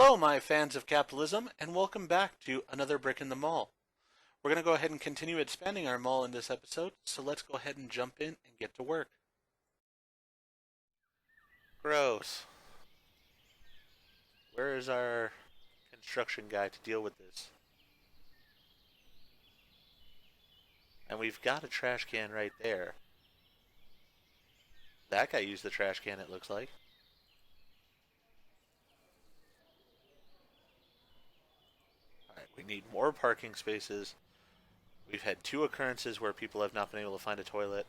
Hello, my fans of capitalism, and welcome back to another Brick in the Mall. We're going to go ahead and continue expanding our mall in this episode, so let's go ahead and jump in and get to work. Gross. Where is our construction guy to deal with this? And we've got a trash can right there. That guy used the trash can, it looks like. Alright, we need more parking spaces. We've had two occurrences where people have not been able to find a toilet.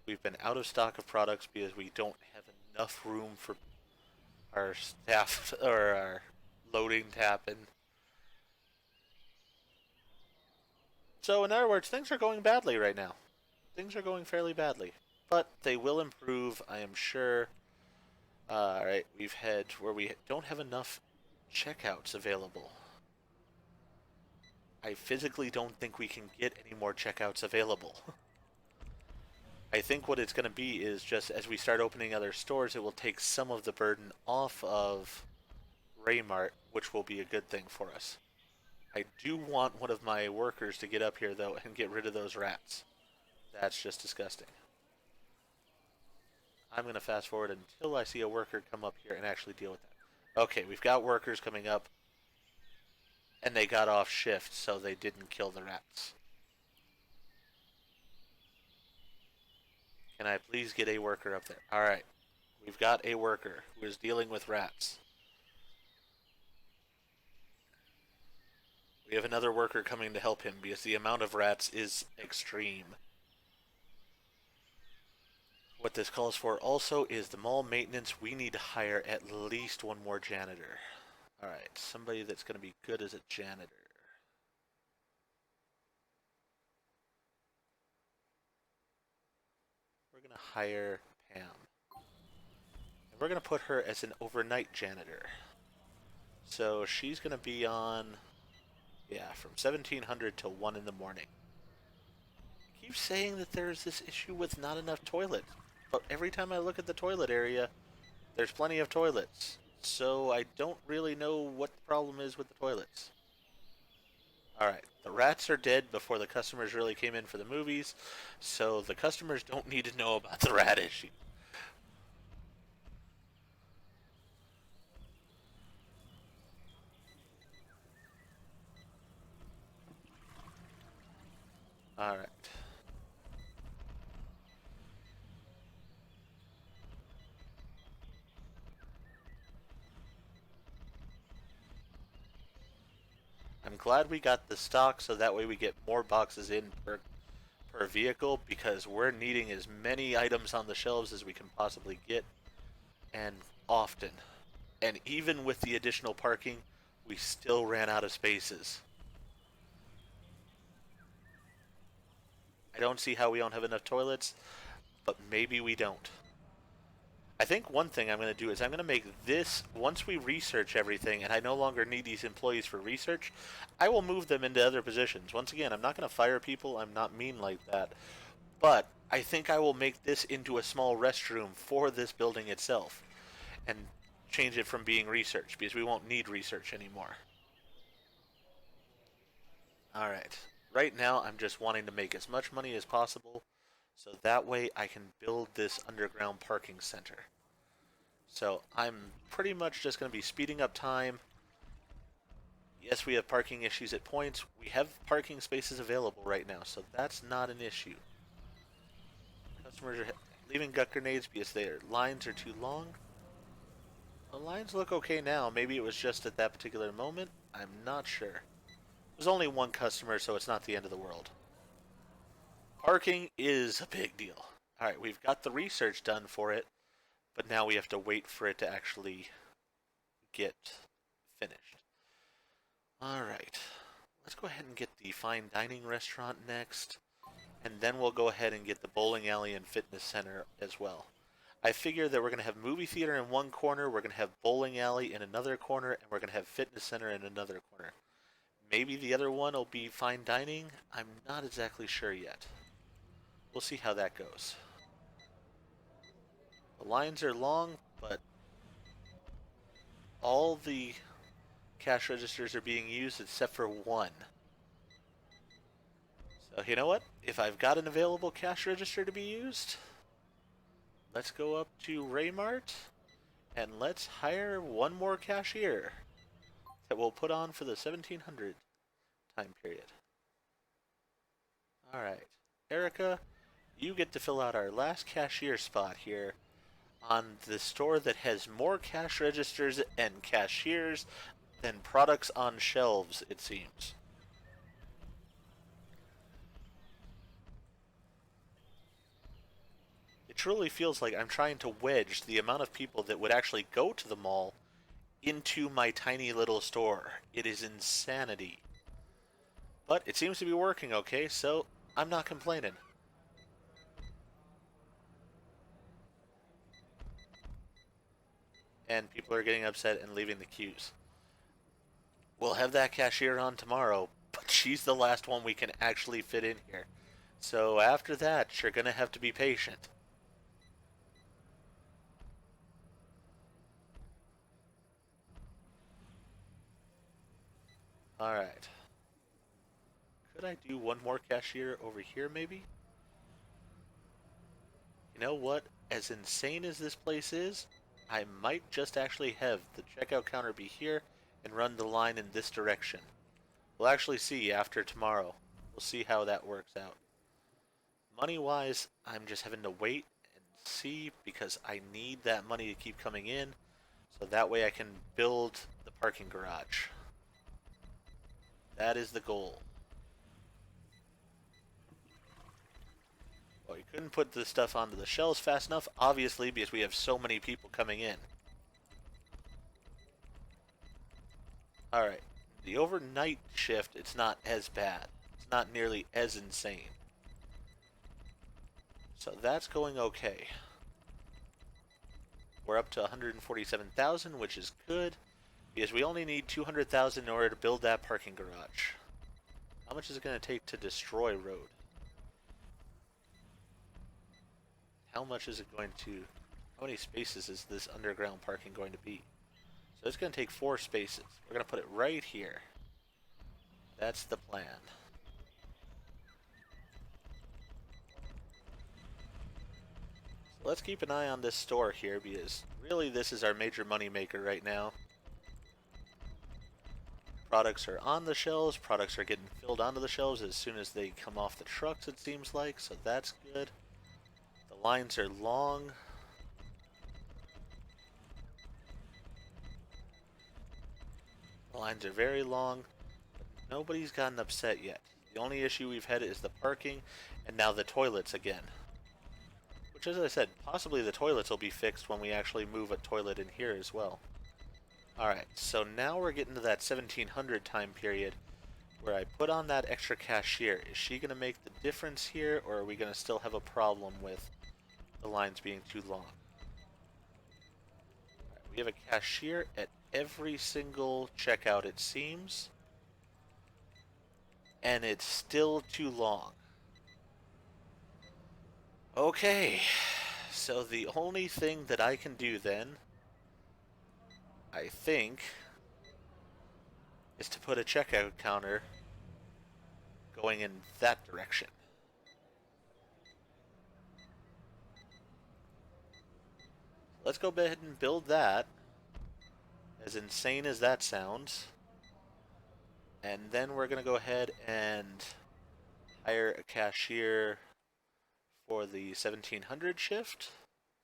We've been out of stock of products because we don't have enough room for our staff or our loading tap and so in other words, things are going badly right now. Things are going fairly badly. But they will improve, I am sure. Alright, we've had where we don't have enough checkouts available. I physically don't think we can get any more checkouts available. I think what it's going to be is just as we start opening other stores, it will take some of the burden off of Raymart, which will be a good thing for us. I do want one of my workers to get up here, though, and get rid of those rats. That's just disgusting. I'm going to fast forward until I see a worker come up here and actually deal with that. Okay, we've got workers coming up, and they got off shift, so they didn't kill the rats. Can I please get a worker up there? Alright, we've got a worker who is dealing with rats. We have another worker coming to help him because the amount of rats is extreme. What this calls for also is the mall maintenance. We need to hire at least one more janitor. Alright, somebody that's going to be good as a janitor. We're going to hire Pam. And we're going to put her as an overnight janitor. So she's going to be on, yeah, from 1700 till 1 in the morning. I keep saying that there's this issue with not enough toilets. But every time I look at the toilet area, there's plenty of toilets. So I don't really know what the problem is with the toilets. Alright, the rats are dead before the customers really came in for the movies, so the customers don't need to know about the rat issue. Alright. I'm glad we got the stock so that way we get more boxes in per vehicle because we're needing as many items on the shelves as we can possibly get and often. And even with the additional parking, we still ran out of spaces. I don't see how we don't have enough toilets, but maybe we don't. I think one thing I'm going to do is I'm going to make this, once we research everything and I no longer need these employees for research, I will move them into other positions. Once again, I'm not going to fire people, I'm not mean like that, but I think I will make this into a small restroom for this building itself and change it from being research because we won't need research anymore. Alright, right now I'm just wanting to make as much money as possible so that way I can build this underground parking center. So I'm pretty much just going to be speeding up time. Yes, we have parking issues at points. We have parking spaces available right now, so that's not an issue. Customers are leaving gut grenades because their lines are too long. The lines look okay now. Maybe it was just at that particular moment. I'm not sure. There's only one customer, so it's not the end of the world. Parking is a big deal. Alright, we've got the research done for it, but now we have to wait for it to actually get finished. Alright, let's go ahead and get the fine dining restaurant next, and then we'll go ahead and get the bowling alley and fitness center as well. I figure that we're going to have movie theater in one corner, we're going to have bowling alley in another corner, and we're going to have fitness center in another corner. Maybe the other one will be fine dining? I'm not exactly sure yet. We'll see how that goes. The lines are long, but all the cash registers are being used except for one. So you know what? If I've got an available cash register to be used, let's go up to Raymart and let's hire one more cashier that we'll put on for the 1700 time period. Alright, Erica, you get to fill out our last cashier spot here on the store that has more cash registers and cashiers than products on shelves, it seems. It truly feels like I'm trying to wedge the amount of people that would actually go to the mall into my tiny little store. It is insanity. But it seems to be working okay, so I'm not complaining. And people are getting upset and leaving the queues. We'll have that cashier on tomorrow, but she's the last one we can actually fit in here. So after that, you're gonna have to be patient. Alright. Could I do one more cashier over here, maybe? You know what? As insane as this place is, I might just actually have the checkout counter be here and run the line in this direction. We'll actually see after tomorrow. We'll see how that works out. Money-wise, I'm just having to wait and see because I need that money to keep coming in so that way I can build the parking garage. That is the goal. Well, we couldn't put the stuff onto the shelves fast enough, obviously, because we have so many people coming in. Alright, the overnight shift, it's not as bad. It's not nearly as insane. So that's going okay. We're up to 147,000, which is good, because we only need 200,000 in order to build that parking garage. How much is it going to take to destroy road? How much is it going to... How many spaces is this underground parking going to be? So it's going to take 4 spaces. We're going to put it right here. That's the plan. So let's keep an eye on this store here because really this is our major money maker right now. Products are on the shelves. Products are getting filled onto the shelves as soon as they come off the trucks, it seems like. So that's good. The lines are long. The lines are very long. But nobody's gotten upset yet. The only issue we've had is the parking and now the toilets again. Which, as I said, possibly the toilets will be fixed when we actually move a toilet in here as well. Alright, so now we're getting to that 1700 time period where I put on that extra cashier. Is she going to make the difference here, or are we going to still have a problem with the lines being too long? Right, we have a cashier at every single checkout, it seems. And it's still too long. Okay, so the only thing that I can do then, I think, is to put a checkout counter going in that direction. Let's go ahead and build that, as insane as that sounds. And then we're going to go ahead and hire a cashier for the 1700 shift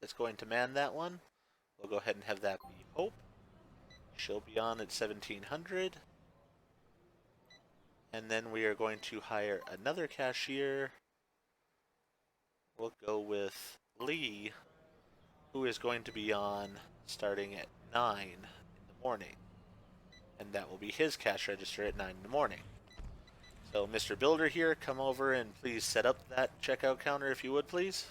that's going to man that one. We'll go ahead and have that be Hope. She'll be on at 1700. And then we are going to hire another cashier. We'll go with Lee, who is going to be on starting at 9 in the morning. And that will be his cash register at 9 in the morning. So, Mr. Builder here, come over and please set up that checkout counter if you would, please.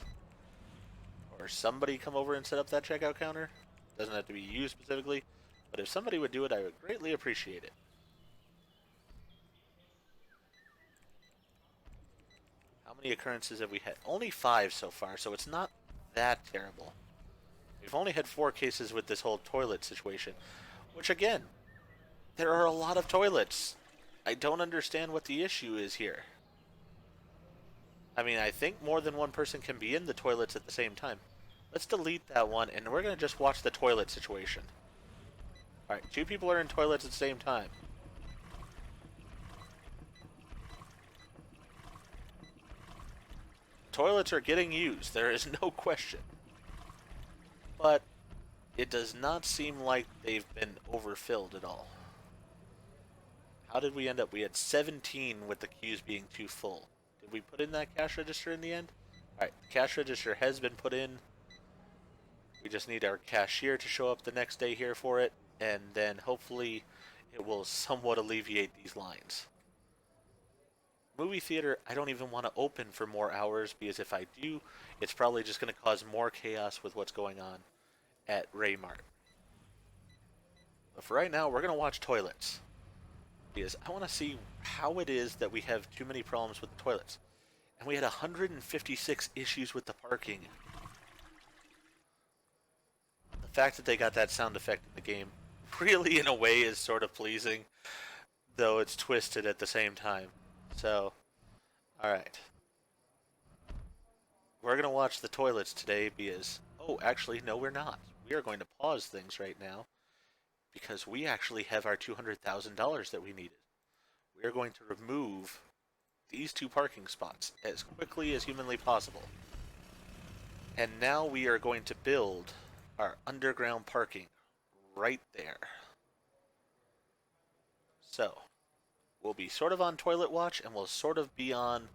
Or somebody come over and set up that checkout counter. Doesn't have to be you specifically, but if somebody would do it, I would greatly appreciate it. How many occurrences have we had? Only 5 so far, so it's not that terrible. We've only had 4 cases with this whole toilet situation, which again, There are a lot of toilets. I don't understand what the issue is here. I mean, I think more than one person can be in the toilets at the same time. Let's delete that one, and we're going to just watch the toilet situation. Alright, 2 people are in toilets at the same time. Toilets are getting used, there is no question. But it does not seem like they've been overfilled at all. How did we end up? We had 17 with the queues being too full. Did we put in that cash register in the end? Alright, the cash register has been put in. We just need our cashier to show up the next day here for it, and then hopefully it will somewhat alleviate these lines. Movie theater, I don't even want to open for more hours, because if I do, it's probably just going to cause more chaos with what's going on at Raymart. But for right now, we're going to watch toilets. Because I want to see how it is that we have too many problems with the toilets. And we had 156 issues with the parking. The fact that they got that sound effect in the game really, in a way, is sort of pleasing, though it's twisted at the same time. So, alright. We're going to watch the toilets today because... Oh, actually, no, we're not. We are going to pause things right now because we actually have our $200,000 that we needed. We are going to remove these 2 parking spots as quickly as humanly possible. And now we are going to build our underground parking right there. So, we'll be sort of on toilet watch and we'll sort of be on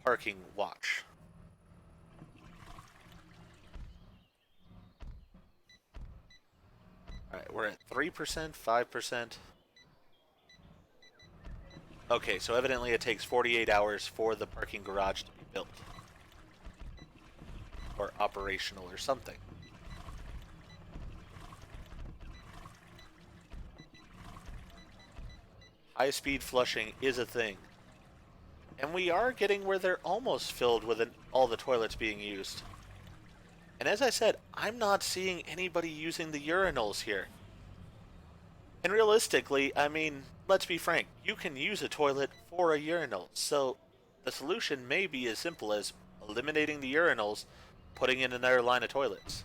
parking watch. Alright, we're at 3%, 5%. Okay, so evidently it takes 48 hours for the parking garage to be built. Or operational or something. High-speed flushing is a thing. And we are getting where they're almost filled with all the toilets being used. And as I said, I'm not seeing anybody using the urinals here. And realistically, I mean, let's be frank, you can use a toilet for a urinal. So the solution may be as simple as eliminating the urinals, putting in another line of toilets.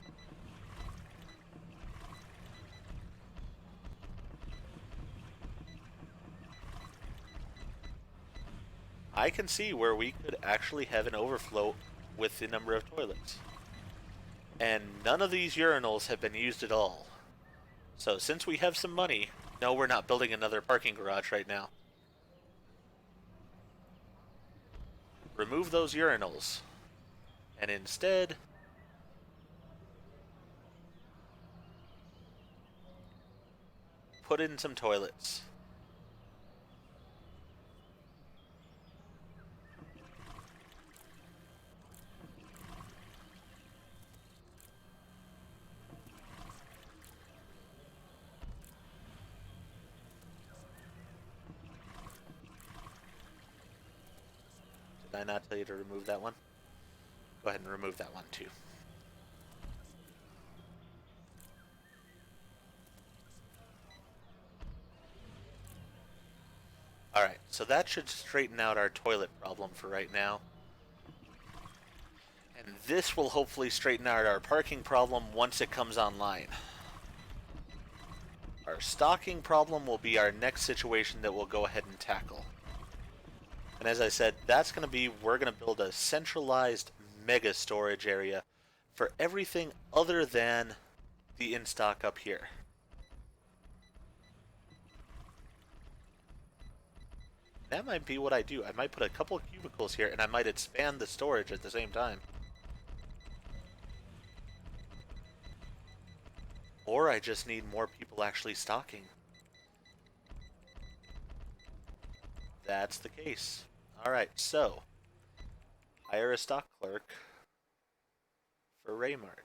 I can see where we could actually have an overflow with the number of toilets. And none of these urinals have been used at all. So since we have some money, no, we're not building another parking garage right now. Remove those urinals. And instead, put in some toilets. Did I not tell you to remove that one? Go ahead and remove that one too. Alright, so that should straighten out our toilet problem for right now. And this will hopefully straighten out our parking problem once it comes online. Our stocking problem will be our next situation that we'll go ahead and tackle. And as I said, that's going to be, we're going to build a centralized mega storage area for everything other than the in-stock up here. That might be what I do. I might put a couple of cubicles here and I might expand the storage at the same time. Or I just need more people actually stocking. That's the case. Alright, so hire a stock clerk for Raymart.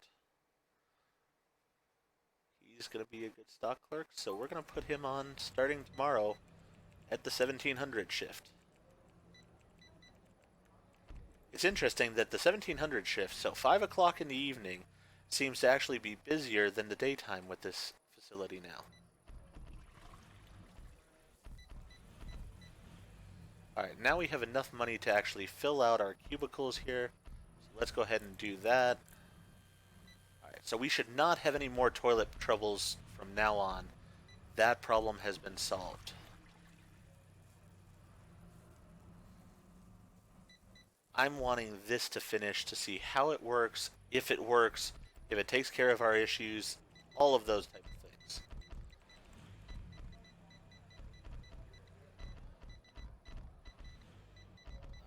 He's going to be a good stock clerk, so we're going to put him on starting tomorrow at the 1700 shift. It's interesting that the 1700 shift, so 5 o'clock in the evening, seems to actually be busier than the daytime with this facility now. Alright, now we have enough money to actually fill out our cubicles here. So let's go ahead and do that. Alright, so we should not have any more toilet troubles from now on. That problem has been solved. I'm wanting this to finish to see how it works, if it takes care of our issues, all of those type of things.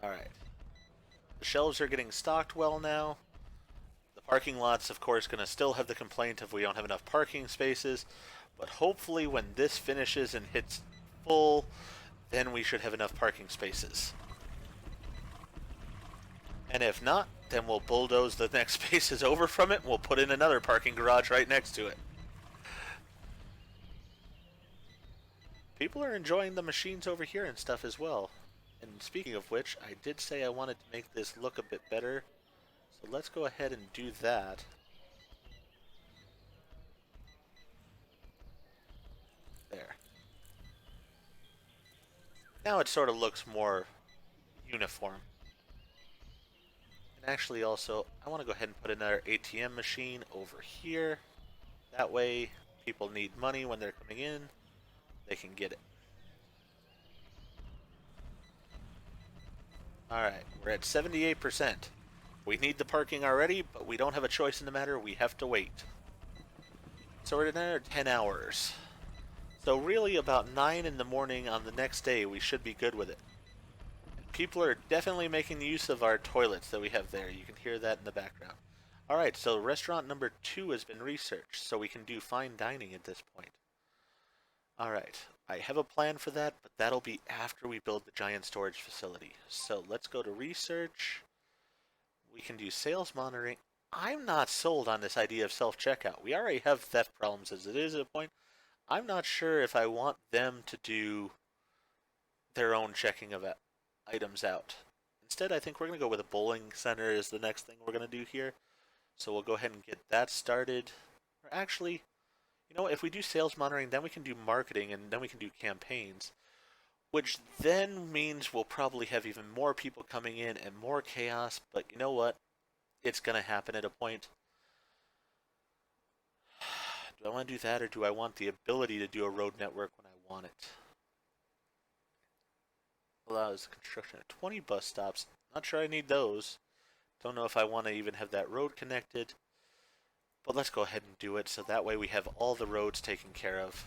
Alright. The shelves are getting stocked well now. The parking lot's, of course, going to still have the complaint of we don't have enough parking spaces, but hopefully when this finishes and hits full, then we should have enough parking spaces. And if not, then we'll bulldoze the next spaces over from it, and we'll put in another parking garage right next to it. People are enjoying the machines over here and stuff as well. And speaking of which, I did say I wanted to make this look a bit better. So let's go ahead and do that. There. Now it sort of looks more uniform. And actually also, I want to go ahead and put another ATM machine over here. That way, people need money when they're coming in, they can get it. Alright, we're at 78%. We need the parking already, but we don't have a choice in the matter. We have to wait. So we're at another 10 hours. So really about 9 in the morning on the next day, we should be good with it. And people are definitely making use of our toilets that we have there. You can hear that in the background. Alright, so restaurant number 2 has been researched, so we can do fine dining at this point. Alright, I have a plan for that, but that'll be after we build the giant storage facility. So let's go to research. We can do sales monitoring. I'm not sold on this idea of self-checkout. We already have theft problems as it is at a point. I'm not sure if I want them to do their own checking of items out. Instead, I think we're going to go with a bowling center is the next thing we're going to do here. So we'll go ahead and get that started. Or actually, you know, if we do sales monitoring, then we can do marketing and then we can do campaigns. Which then means we'll probably have even more people coming in and more chaos, but you know what? It's going to happen at a point. Do I want to do that, or do I want the ability to do a road network when I want it? Allows the construction of 20 bus stops. Not sure I need those. Don't know if I want to even have that road connected. But let's go ahead and do it, so that way we have all the roads taken care of.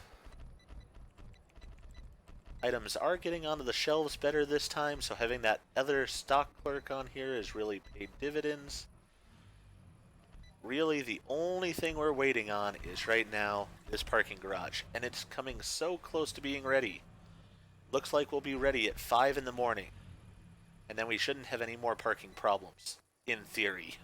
Items are getting onto the shelves better this time, so having that other stock clerk on here has really paid dividends. Really, the only thing we're waiting on is right now this parking garage, and it's coming so close to being ready. Looks like we'll be ready at 5 in the morning, and then we shouldn't have any more parking problems, in theory.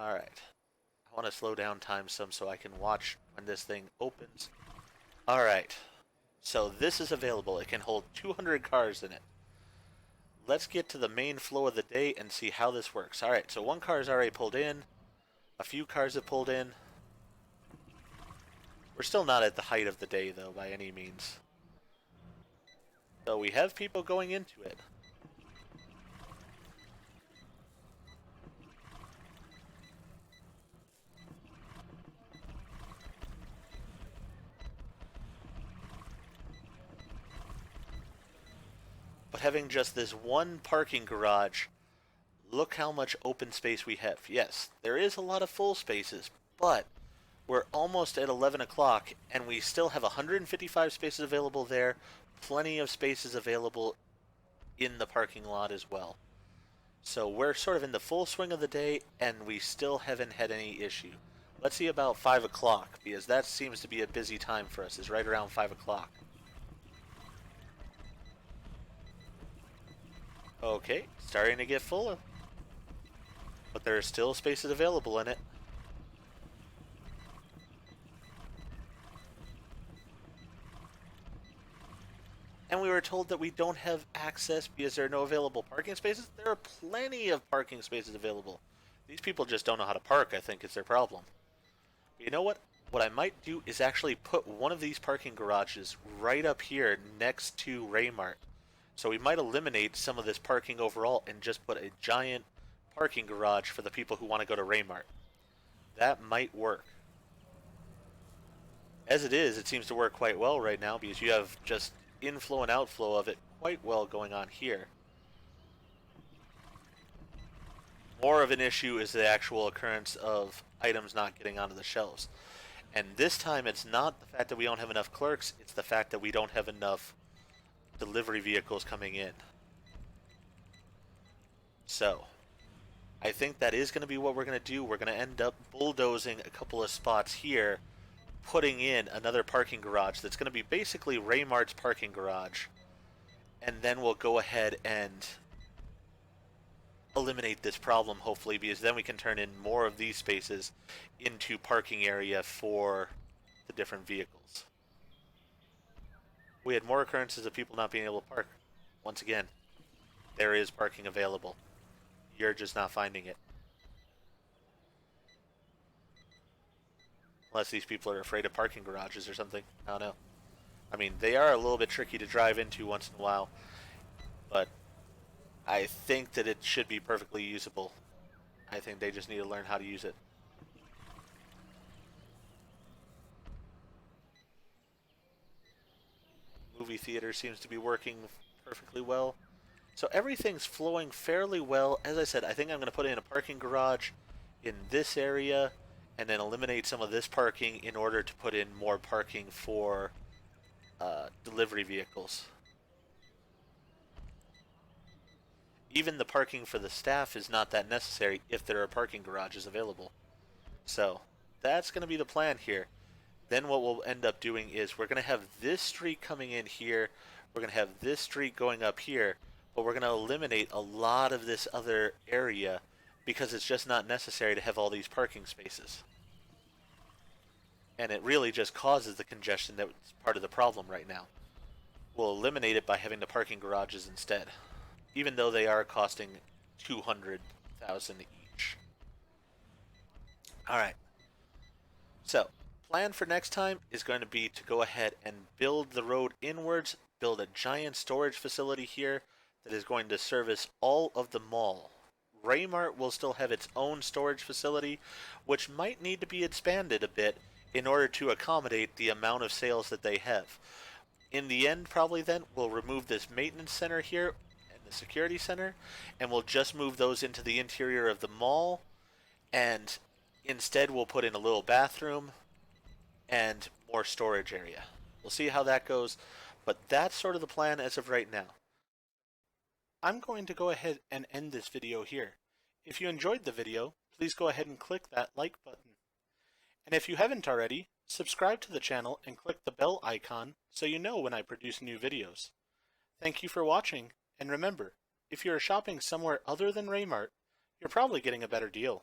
Alright. I want to slow down time some so I can watch when this thing opens. Alright. So this is available. It can hold 200 cars in it. Let's get to the main flow of the day and see how this works. Alright, so one car is already pulled in. A few cars have pulled in. We're still not at the height of the day, though, by any means. So we have people going into it. But having just this one parking garage, look how much open space we have. Yes, there is a lot of full spaces, but we're almost at 11 o'clock, and we still have 155 spaces available there, plenty of spaces available in the parking lot as well. So we're sort of in the full swing of the day, and we still haven't had any issue. Let's see about 5 o'clock, because that seems to be a busy time for us, is right around 5 o'clock. Okay, starting to get full, but there are still spaces available in it. And we were told that we don't have access because there are no available parking spaces. There are plenty of parking spaces available. These people just don't know how to park, I think, is their problem. But you know what? what I might do is actually put one of these parking garages right up here next to Raymart. So we might eliminate some of this parking overall and just put a giant parking garage for the people who want to go to Raymart. That might work. As it is, it seems to work quite well right now because you have just inflow and outflow of it quite well going on here. More of an issue is the actual occurrence of items not getting onto the shelves. And this time it's not the fact that we don't have enough clerks, it's the fact that we don't have enough delivery vehicles coming in. So, I think that is going to be what we're going to do. We're going to end up bulldozing a couple of spots here, putting in another parking garage that's going to be basically Raymart's parking garage. And then we'll go ahead and eliminate this problem, hopefully, because then we can turn in more of these spaces into parking area for the different vehicles. We had more occurrences of people not being able to park. Once again, there is parking available. You're just not finding it. Unless these people are afraid of parking garages or something. I don't know. I mean, they are a little bit tricky to drive into once in a while, but I think that it should be perfectly usable. I think they just need to learn how to use it. Movie theater seems to be working perfectly well. So everything's flowing fairly well. As I said, I think I'm going to put in a parking garage in this area and then eliminate some of this parking in order to put in more parking for delivery vehicles. Even the parking for the staff is not that necessary if there are parking garages available. So that's going to be the plan here. Then what we'll end up doing is we're going to have this street coming in here. We're going to have this street going up here. But we're going to eliminate a lot of this other area because it's just not necessary to have all these parking spaces. And it really just causes the congestion that's part of the problem right now. We'll eliminate it by having the parking garages instead, even though they are costing $200,000 each. All right. So, plan for next time is going to be to go ahead and build the road inwards, build a giant storage facility here that is going to service all of the mall. Raymart will still have its own storage facility, which might need to be expanded a bit in order to accommodate the amount of sales that they have. In the end, probably then, we'll remove this maintenance center here and the security center, and we'll just move those into the interior of the mall, and instead we'll put in a little bathroom and more storage area. We'll see how that goes, but that's sort of the plan as of right now. I'm going to go ahead and end this video here. If you enjoyed the video, please go ahead and click that like button. And if you haven't already, subscribe to the channel and click the bell icon so you know when I produce new videos. Thank you for watching, and remember, if you are shopping somewhere other than Raymart, you're probably getting a better deal.